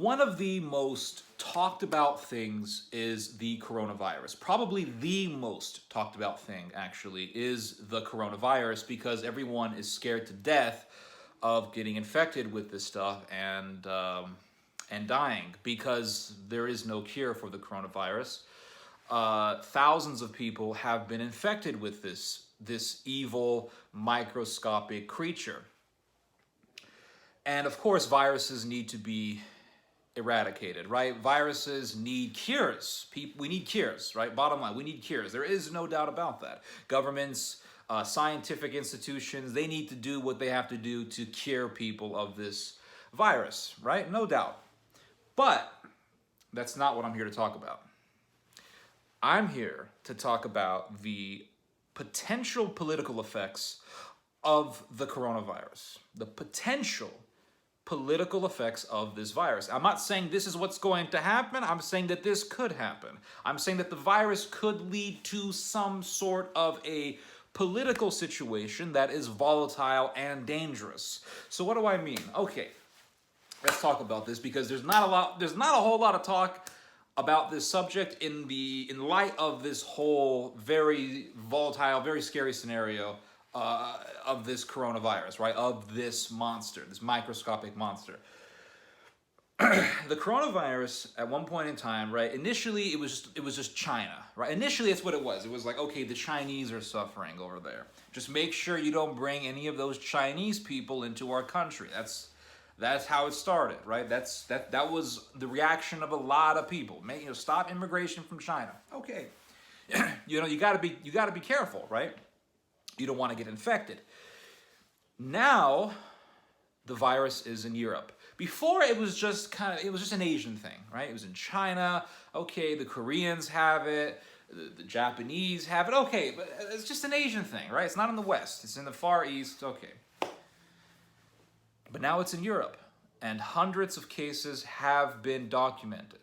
One of the most talked about things is the coronavirus. Probably the most talked about thing, actually, is the coronavirus because everyone is scared to death of getting infected with this stuff and dying because there is no cure for the coronavirus. Thousands of people have been infected with this evil microscopic creature. And of course, viruses need to be eradicated, right? Viruses need cures. We need cures, right? Bottom line, we need cures. There is no doubt about that. Governments, scientific institutions, they need to do what they have to do to cure people of this virus, right? No doubt. But that's not what I'm here to talk about. I'm here to talk about the potential political effects of the coronavirus. The potential political effects of this virus. I'm not saying this is what's going to happen. I'm saying that this could happen. I'm saying that the virus could lead to some sort of a political situation that is volatile and dangerous. So what do I mean? Okay, let's talk about this because there's not a whole lot of talk about this subject in light of this whole very volatile, very scary scenario of this coronavirus, right? Of this monster, this microscopic monster. The coronavirus, at one point in time, right? Initially, it was just China, right? Initially, that's what it was. It was like, okay, the Chinese are suffering over there. Just make sure you don't bring any of those Chinese people into our country. That's how it started, right? That was the reaction of a lot of people. Stop immigration from China. Okay, you gotta be careful, right? You don't want to get infected. Now, the virus is in Europe. Before, it was just an Asian thing, right? It was in China. Okay, the Koreans have it. The Japanese have it. Okay, but it's just an Asian thing, right? It's not in the West. It's in the Far East. Okay. But now it's in Europe, and hundreds of cases have been documented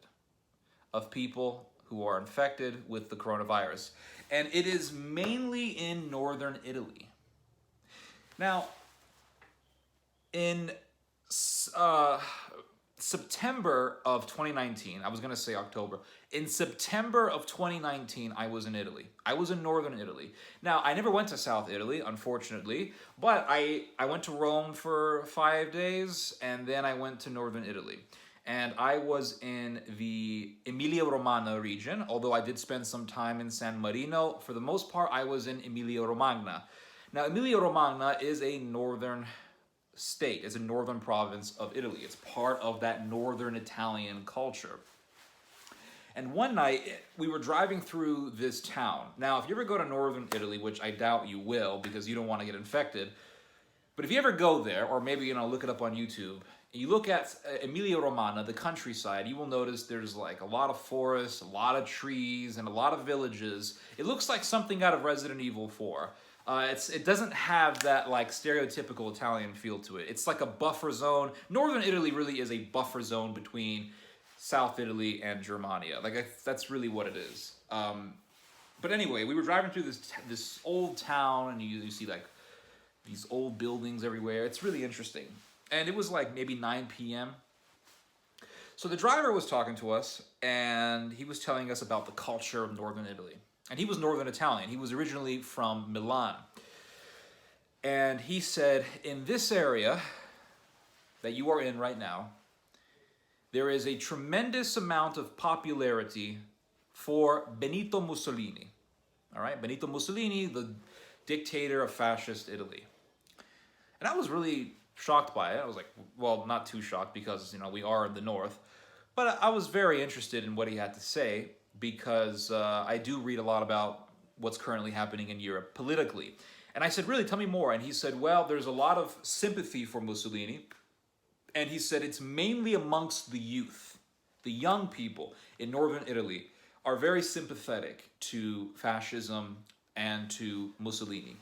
of people who are infected with the coronavirus. And it is mainly in northern Italy. Now, in September of 2019, I was going to say October. In September of 2019, I was in Italy. I was in northern Italy. Now, I never went to South Italy, unfortunately, but I went to Rome for 5 days, and then I went to northern Italy. And I was in the Emilia-Romagna region, although I did spend some time in San Marino. For the most part, I was in Emilia-Romagna. Now, Emilia-Romagna is a northern state. It's a northern province of Italy. It's part of that northern Italian culture. And one night, we were driving through this town. Now, if you ever go to northern Italy, which I doubt you will because you don't want to get infected, but if you ever go there, or maybe look it up on YouTube, you look at Emilia-Romagna, the countryside, you will notice there's like a lot of forests, a lot of trees, and a lot of villages. It looks like something out of Resident Evil 4. It doesn't have that like stereotypical Italian feel to it. It's like a buffer zone. Northern Italy really is a buffer zone between South Italy and Germania. That's really what it is. But anyway, we were driving through this old town, and you see like these old buildings everywhere. It's really interesting. And it was like maybe 9 p.m. So the driver was talking to us, and he was telling us about the culture of northern Italy. And he was northern Italian. He was originally from Milan. And he said, in this area that you are in right now, there is a tremendous amount of popularity for Benito Mussolini. All right, Benito Mussolini, the dictator of fascist Italy. And I was really shocked by it. I was like, well, not too shocked because, we are in the north. But I was very interested in what he had to say because I do read a lot about what's currently happening in Europe politically. And I said, really, tell me more. And he said, well, there's a lot of sympathy for Mussolini. And he said it's mainly amongst the youth. The young people in northern Italy are very sympathetic to fascism and to Mussolini.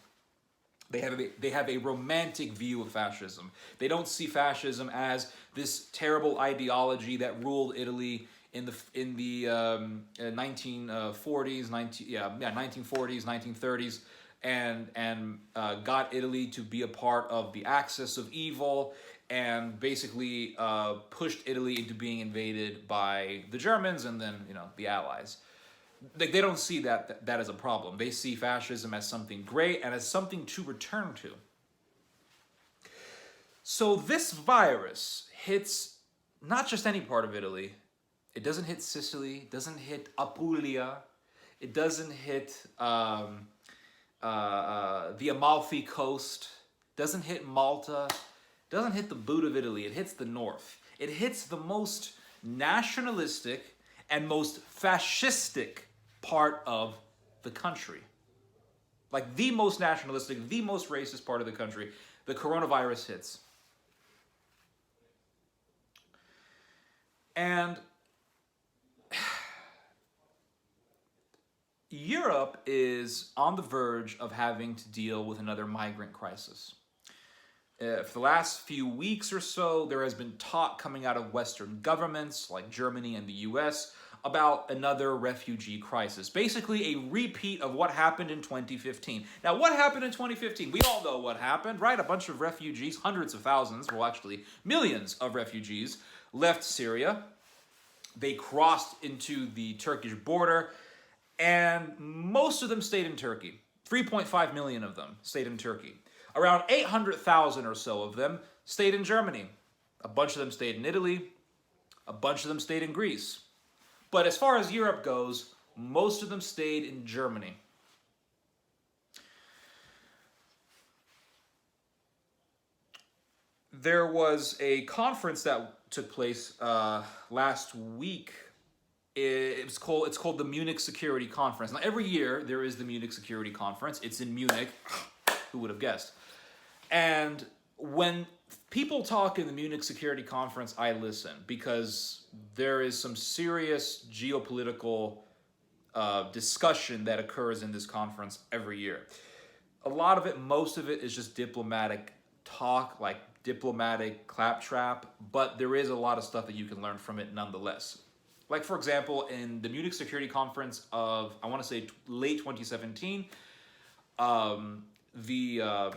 They have a romantic view of fascism. They don't see fascism as this terrible ideology that ruled Italy in the 1940s, 1930s, and got Italy to be a part of the axis of evil and basically pushed Italy into being invaded by the Germans and then, the Allies. Like, they don't see that as a problem. They see fascism as something great and as something to return to. So this virus hits not just any part of Italy. It doesn't hit Sicily. It doesn't hit Apulia. It doesn't hit the Amalfi Coast. Doesn't hit Malta. Doesn't hit the boot of Italy. It hits the north. It hits the most nationalistic and most fascistic part of the country. Like, the most nationalistic, the most racist part of the country. The coronavirus hits. And Europe is on the verge of having to deal with another migrant crisis. For the last few weeks or so, there has been talk coming out of Western governments like Germany and the US about another refugee crisis. Basically, a repeat of what happened in 2015. Now, what happened in 2015? We all know what happened, right? A bunch of refugees, hundreds of thousands, well, actually millions of refugees, left Syria. They crossed into the Turkish border, and most of them stayed in Turkey. 3.5 million of them stayed in Turkey. Around 800,000 or so of them stayed in Germany. A bunch of them stayed in Italy. A bunch of them stayed in Greece. But as far as Europe goes, most of them stayed in Germany. There was a conference that took place last week. It's called the Munich Security Conference. Now, every year there is the Munich Security Conference. It's in Munich. Who would have guessed? And when people talk in the Munich Security Conference, I listen, because there is some serious geopolitical discussion that occurs in this conference every year. A lot of it, most of it, is just diplomatic talk, like diplomatic claptrap, but there is a lot of stuff that you can learn from it nonetheless. Like, for example, in the Munich Security Conference of, I want to say, late 2017, the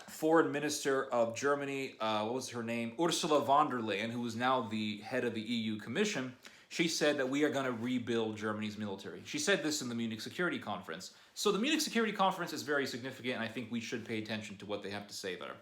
foreign minister of Germany, what was her name? Ursula von der Leyen, who is now the head of the EU Commission, she said that we are going to rebuild Germany's military. She said this in the Munich Security Conference. So the Munich Security Conference is very significant, and I think we should pay attention to what they have to say there.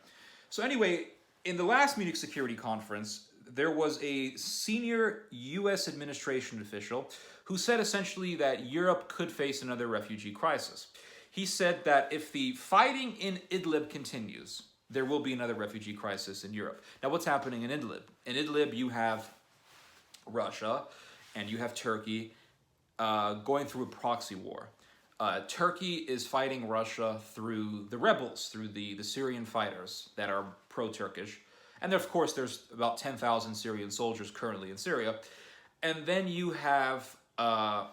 So anyway, in the last Munich Security Conference, there was a senior U.S. administration official who said essentially that Europe could face another refugee crisis. He said that if the fighting in Idlib continues, there will be another refugee crisis in Europe. Now, what's happening in Idlib? In Idlib, you have Russia and you have Turkey going through a proxy war. Turkey is fighting Russia through the rebels, through the Syrian fighters that are pro-Turkish. And of course, there's about 10,000 Syrian soldiers currently in Syria. And then you have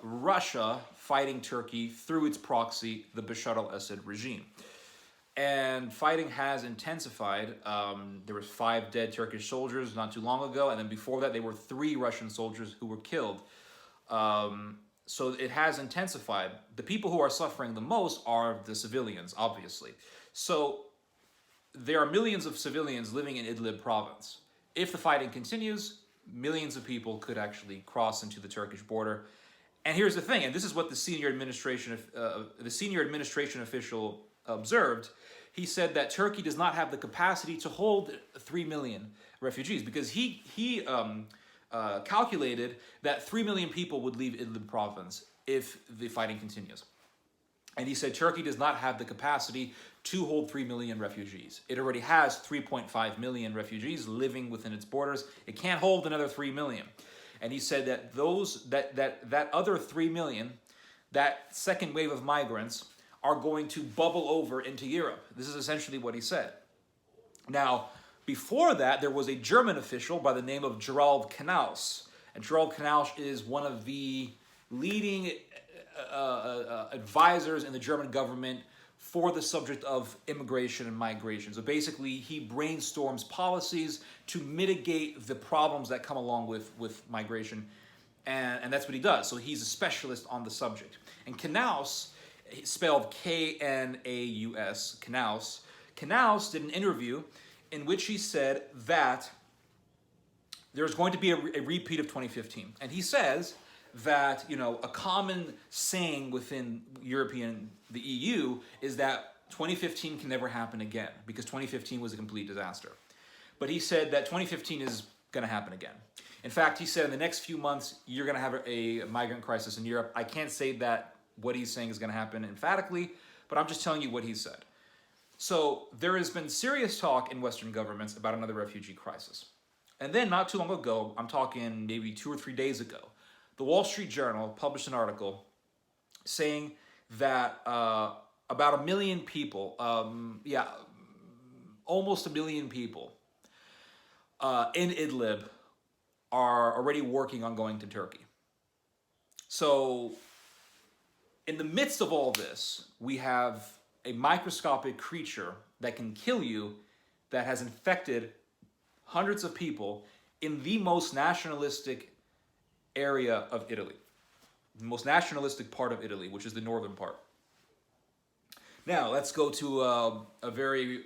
Russia fighting Turkey through its proxy, the Bashar al-Assad regime. And fighting has intensified. There were 5 dead Turkish soldiers not too long ago, and then before that, there were 3 Russian soldiers who were killed. So it has intensified. The people who are suffering the most are the civilians, obviously. So there are millions of civilians living in Idlib province. If the fighting continues, millions of people could actually cross into the Turkish border. And here's the thing, and this is what the senior administration official observed. He said that Turkey does not have the capacity to hold 3 million refugees because he calculated that 3 million people would leave Idlib province if the fighting continues. And he said Turkey does not have the capacity to hold 3 million refugees. It already has 3.5 million refugees living within its borders. It can't hold another 3 million. And he said that that other 3 million, that second wave of migrants, are going to bubble over into Europe. This is essentially what he said. Now, before that, there was a German official by the name of Gerald Knaus. And Gerald Knaus is one of the leading advisors in the German government for the subject of immigration and migration. So basically, he brainstorms policies to mitigate the problems that come along with migration, and that's what he does. So he's a specialist on the subject. And Knaus, spelled Knaus, Knaus did an interview in which he said that there's going to be a repeat of 2015. And he says that, a common saying within the EU is that 2015 can never happen again because 2015 was a complete disaster. But he said that 2015 is going to happen again. In fact, he said in the next few months, you're going to have a migrant crisis in Europe. I can't say that what he's saying is going to happen emphatically, but I'm just telling you what he said. So there has been serious talk in Western governments about another refugee crisis. And then not too long ago, I'm talking maybe 2 or 3 days ago, the Wall Street Journal published an article saying that about 1 million people, almost 1 million people in Idlib are already working on going to Turkey. So in the midst of all this, we have a microscopic creature that can kill you that has infected hundreds of people in the most nationalistic area of Italy, the most nationalistic part of Italy, which is the northern part. Now, let's go to a very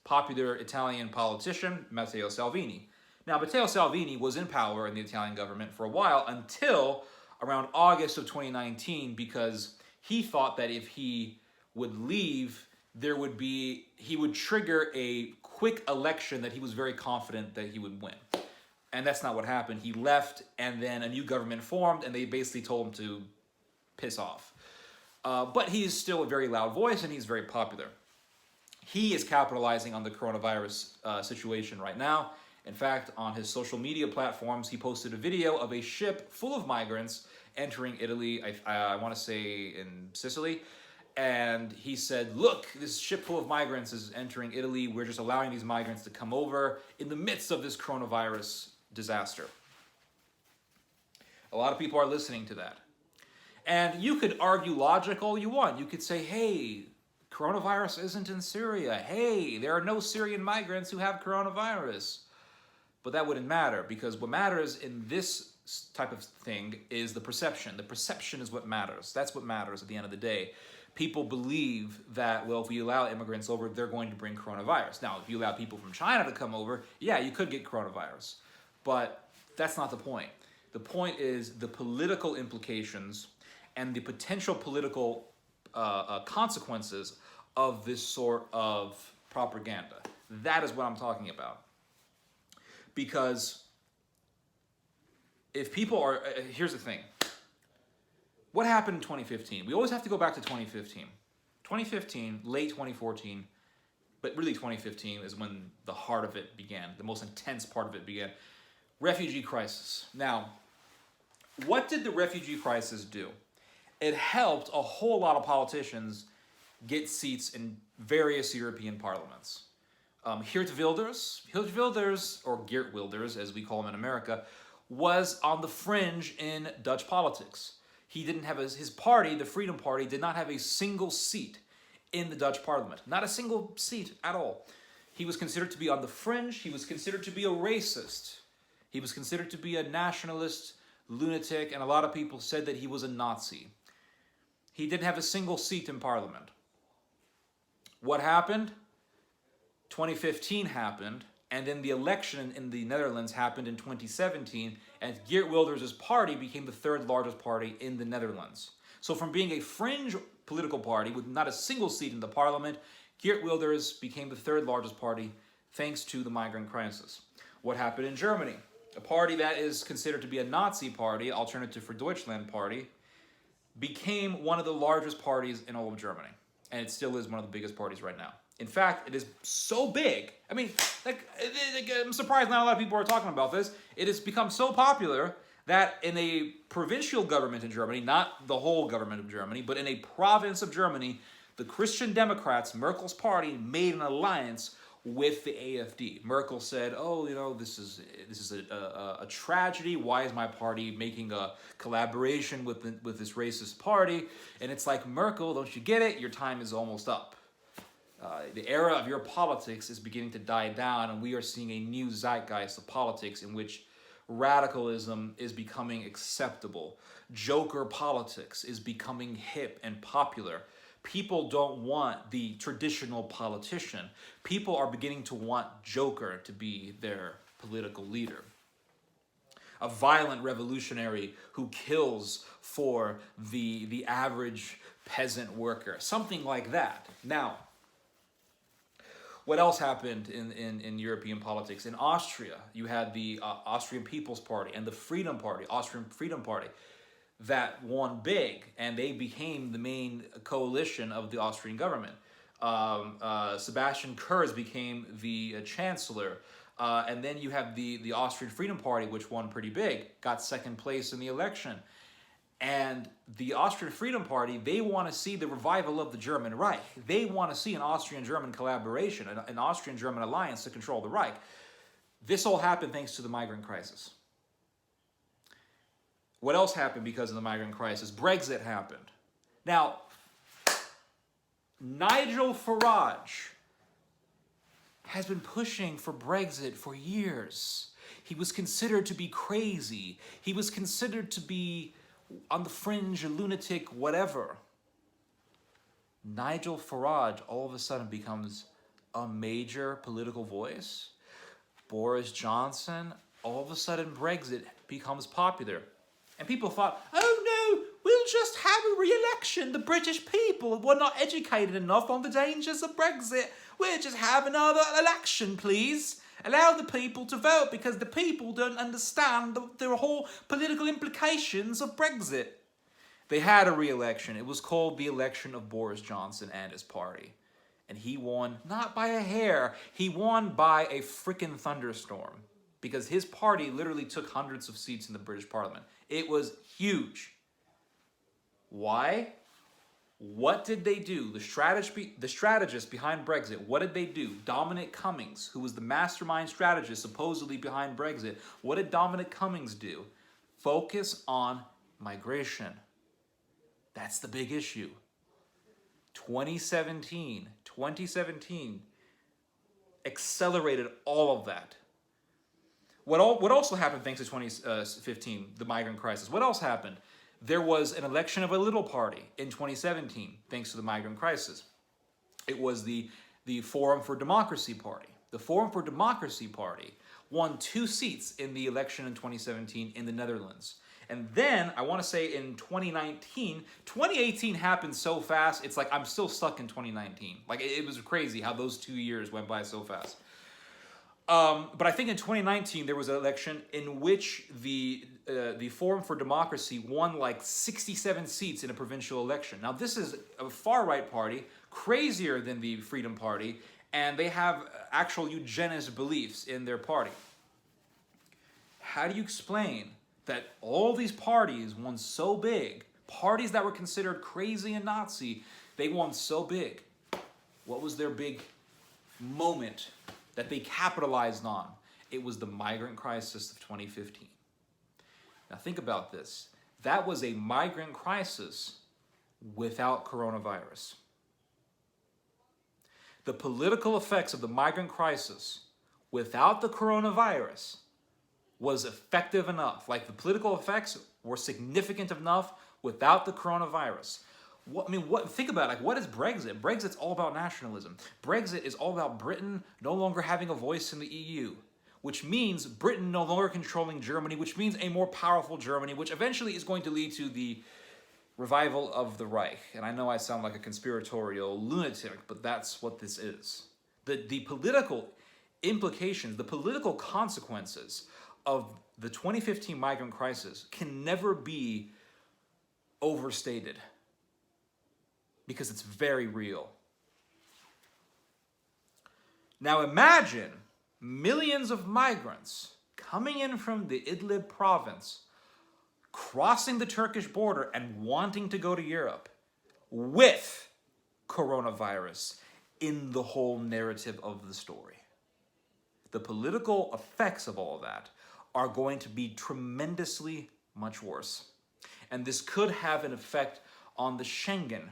popular Italian politician, Matteo Salvini. Now, Matteo Salvini was in power in the Italian government for a while until around August of 2019 because he thought that if he would leave, he would trigger a quick election that he was very confident that he would win. And that's not what happened. He left, and then a new government formed, and they basically told him to piss off. But he is still a very loud voice, and he's very popular. He is capitalizing on the coronavirus situation right now. In fact, on his social media platforms, he posted a video of a ship full of migrants entering Italy, I want to say in Sicily. And he said, look, this ship full of migrants is entering Italy. We're just allowing these migrants to come over in the midst of this coronavirus disaster. A lot of people are listening to that. And you could argue logic all you want. You could say, hey, coronavirus isn't in Syria. Hey, there are no Syrian migrants who have coronavirus. But that wouldn't matter because what matters in this type of thing is the perception. The perception is what matters. That's what matters at the end of the day. People believe that, well, if we allow immigrants over, they're going to bring coronavirus. Now, if you allow people from China to come over, yeah, you could get coronavirus. But that's not the point. The point is the political implications and the potential political consequences of this sort of propaganda. That is what I'm talking about. Because if people are, here's the thing. What happened in 2015? We always have to go back to 2015. 2015, late 2014, but really 2015 is when the heart of it began, the most intense part of it began. Refugee crisis. Now, what did the refugee crisis do? It helped a whole lot of politicians get seats in various European parliaments. Geert Wilders, or Geert Wilders, as we call him in America, was on the fringe in Dutch politics. He didn't have his party, the Freedom Party, did not have a single seat in the Dutch parliament. Not a single seat at all. He was considered to be on the fringe. He was considered to be a racist. He was considered to be a nationalist, lunatic, and a lot of people said that he was a Nazi. He didn't have a single seat in parliament. What happened? 2015 happened, and then the election in the Netherlands happened in 2017, and Geert Wilders' party became the third largest party in the Netherlands. So from being a fringe political party with not a single seat in the parliament, Geert Wilders became the third largest party thanks to the migrant crisis. What happened in Germany? A party that is considered to be a Nazi party, Alternative for Deutschland party, became one of the largest parties in all of Germany. And it still is one of the biggest parties right now. In fact, it is so big. I mean, I'm surprised not a lot of people are talking about this. It has become so popular that in a provincial government in Germany, not the whole government of Germany, but in a province of Germany, the Christian Democrats, Merkel's party, made an alliance with the AfD. Merkel said, oh, this is a tragedy. Why is my party making a collaboration with this racist party? And it's like, Merkel, don't you get it? Your time is almost up. The era of your politics is beginning to die down, and we are seeing a new zeitgeist of politics in which radicalism is becoming acceptable. Joker politics is becoming hip and popular. People don't want the traditional politician. People are beginning to want Joker to be their political leader. A violent revolutionary who kills for the average peasant worker. Something like that. Now, what else happened in European politics? In Austria, you had the Austrian People's Party and the Freedom Party, Austrian Freedom Party, that won big, and they became the main coalition of the Austrian government. Sebastian Kurz became the chancellor, and then you have the Austrian Freedom Party, which won pretty big, got second place in the election. And the Austrian Freedom Party, they want to see the revival of the German Reich. They want to see an Austrian-German collaboration, an Austrian-German alliance to control the Reich. This all happened thanks to the migrant crisis. What else happened because of the migrant crisis? Brexit happened. Now, Nigel Farage has been pushing for Brexit for years. He was considered to be crazy. He was considered to be on the fringe, a lunatic, whatever. Nigel Farage all of a sudden becomes a major political voice. Boris Johnson, all of a sudden Brexit becomes popular. And people thought, oh no, we'll just have a re-election. The British people were not educated enough on the dangers of Brexit. We'll just have another election, please. Allow the people to vote because the people don't understand the whole political implications of Brexit. They had a re-election. It was called the election of Boris Johnson and his party. And he won not by a hair. He won by a freaking thunderstorm. Because his party literally took hundreds of seats in the British Parliament. It was huge. Why? What did they do? The strategist behind Brexit, what did they do? Dominic Cummings, who was the mastermind strategist supposedly behind Brexit, what did Dominic Cummings do? Focus on migration. That's the big issue. 2017 accelerated all of that. What also happened thanks to 2015, the migrant crisis? What else happened? There was an election of a little party in 2017, thanks to the migrant crisis. It was the Forum for Democracy Party. The Forum for Democracy Party won 2 seats in the election in 2017 in the Netherlands. And then, I want to say in 2018 happened so fast, it's like I'm still stuck in 2019. Like, it was crazy how those 2 years went by so fast. But I think in 2019 there was an election in which the Forum for Democracy won like 67 seats in a provincial election. Now this is a far-right party, crazier than the Freedom Party, and they have actual eugenist beliefs in their party. How do you explain that all these parties won so big, parties that were considered crazy and Nazi, they won so big? What was their big moment that they capitalized on? It was the migrant crisis of 2015. Now think about this. That was a migrant crisis without coronavirus. The political effects of the migrant crisis without the coronavirus was effective enough. Like the political effects were significant enough without the coronavirus. Think about it. Like, what is Brexit? Brexit's all about nationalism. Brexit is all about Britain no longer having a voice in the EU, which means Britain no longer controlling Germany, which means a more powerful Germany, which eventually is going to lead to the revival of the Reich. And I know I sound like a conspiratorial lunatic, but that's what this is. The political implications, the political consequences of the 2015 migrant crisis can never be overstated, because it's very real. Now imagine millions of migrants coming in from the Idlib province, crossing the Turkish border and wanting to go to Europe with coronavirus in the whole narrative of the story. The political effects of all that are going to be tremendously much worse. And this could have an effect on the Schengen.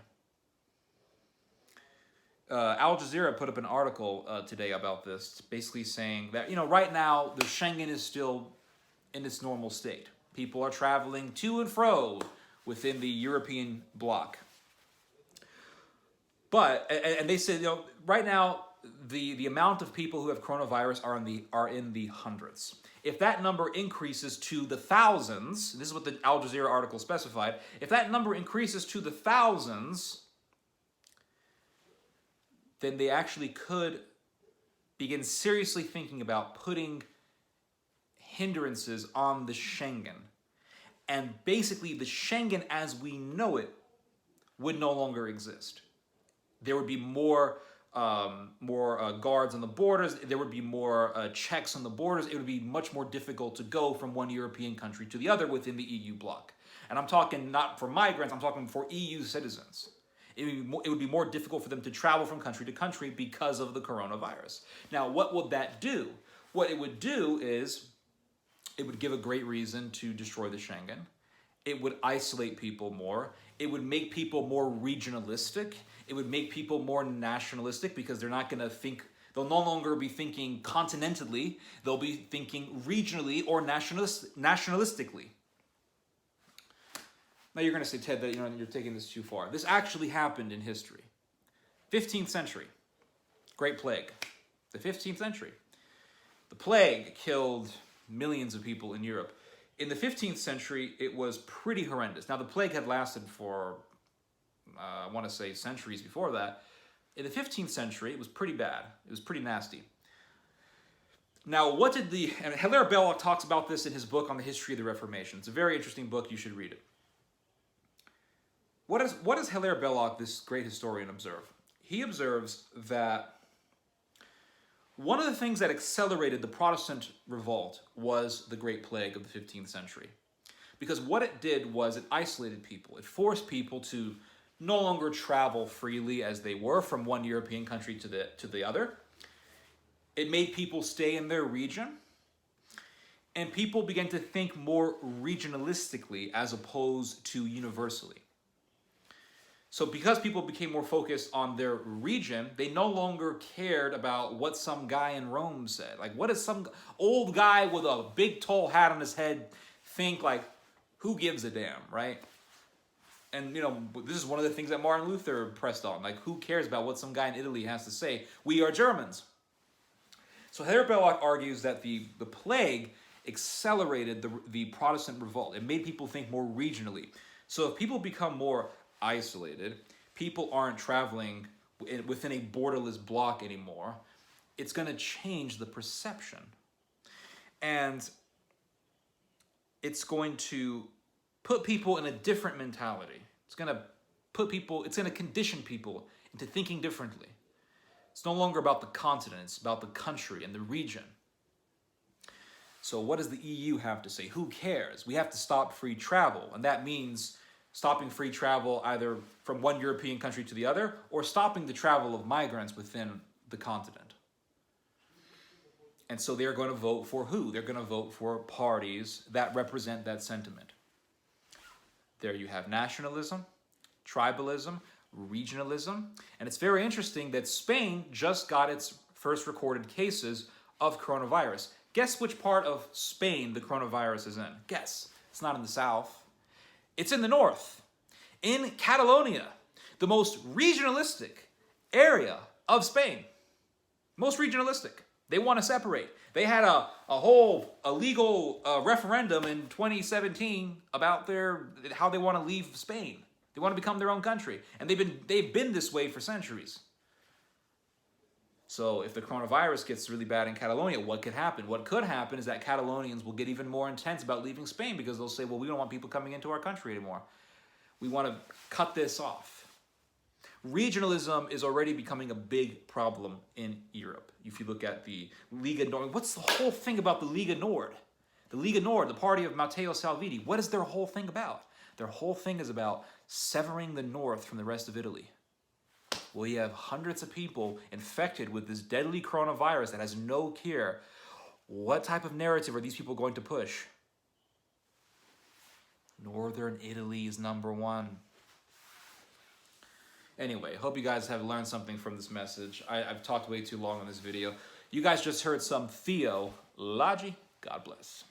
Al Jazeera put up an article today about this, basically saying that, right now, the Schengen is still in its normal state. People are traveling to and fro within the European bloc. But, and they said, right now, the amount of people who have coronavirus are in the hundreds. If that number increases to the thousands, this is what the Al Jazeera article specified, if that number increases to the thousands, then they actually could begin seriously thinking about putting hindrances on the Schengen. And basically, the Schengen as we know it would no longer exist. There would be more guards on the borders. There would be more checks on the borders. It would be much more difficult to go from one European country to the other within the EU bloc. And I'm talking not for migrants, I'm talking for EU citizens. It would be more difficult for them to travel from country to country because of the coronavirus. Now, what would that do? What it would do is it would give a great reason to destroy the Schengen. It would isolate people more. It would make people more regionalistic. It would make people more nationalistic because they're not going to think, they'll no longer be thinking continentally. They'll be thinking regionally or nationalistically. Now you're going to say, Ted, that you're taking this too far. This actually happened in history. 15th century, Great Plague. The 15th century. The plague killed millions of people in Europe. In the 15th century, it was pretty horrendous. Now, the plague had lasted for, I want to say, centuries before that. In the 15th century, it was pretty bad. It was pretty nasty. Now, and Hilaire Belloc talks about this in his book on the history of the Reformation. It's a very interesting book. You should read it. What does Hilaire Belloc, this great historian, observe? He observes that one of the things that accelerated the Protestant revolt was the Great Plague of the 15th century. Because what it did was it isolated people. It forced people to no longer travel freely as they were from one European country to the other. It made people stay in their region. And people began to think more regionalistically as opposed to universally. So because people became more focused on their region, they no longer cared about what some guy in Rome said. Like, what does some old guy with a big tall hat on his head think? Like, who gives a damn, right? And, this is one of the things that Martin Luther pressed on. Like, who cares about what some guy in Italy has to say? We are Germans. So Hilaire Belloc argues that the plague accelerated the Protestant revolt. It made people think more regionally. So if people become more isolated, people aren't traveling within a borderless block anymore, it's going to change the perception. And it's going to put people in a different mentality. It's going to condition people into thinking differently. It's no longer about the continent, it's about the country and the region. So what does the EU have to say? Who cares? We have to stop free travel, and that means stopping free travel either from one European country to the other, or stopping the travel of migrants within the continent. And so they're going to vote for who? They're going to vote for parties that represent that sentiment. There you have nationalism, tribalism, regionalism, and it's very interesting that Spain just got its first recorded cases of coronavirus. Guess which part of Spain the coronavirus is in? Guess. It's not in the south. It's in the north, in Catalonia, the most regionalistic area of Spain. Most regionalistic. They want to separate. They had a legal referendum in 2017 about how they want to leave Spain. They want to become their own country, and they've been this way for centuries. So if the coronavirus gets really bad in Catalonia, what could happen? What could happen is that Catalonians will get even more intense about leaving Spain because they'll say, well, we don't want people coming into our country anymore. We want to cut this off. Regionalism is already becoming a big problem in Europe. If you look at the Lega Nord, what's the whole thing about the Lega Nord? The Lega Nord, the party of Matteo Salvini, what is their whole thing about? Their whole thing is about severing the north from the rest of Italy. Well, you have hundreds of people infected with this deadly coronavirus that has no cure. What type of narrative are these people going to push? Northern Italy is number one. Anyway, hope you guys have learned something from this message. I've talked way too long on this video. You guys just heard some theology. God bless.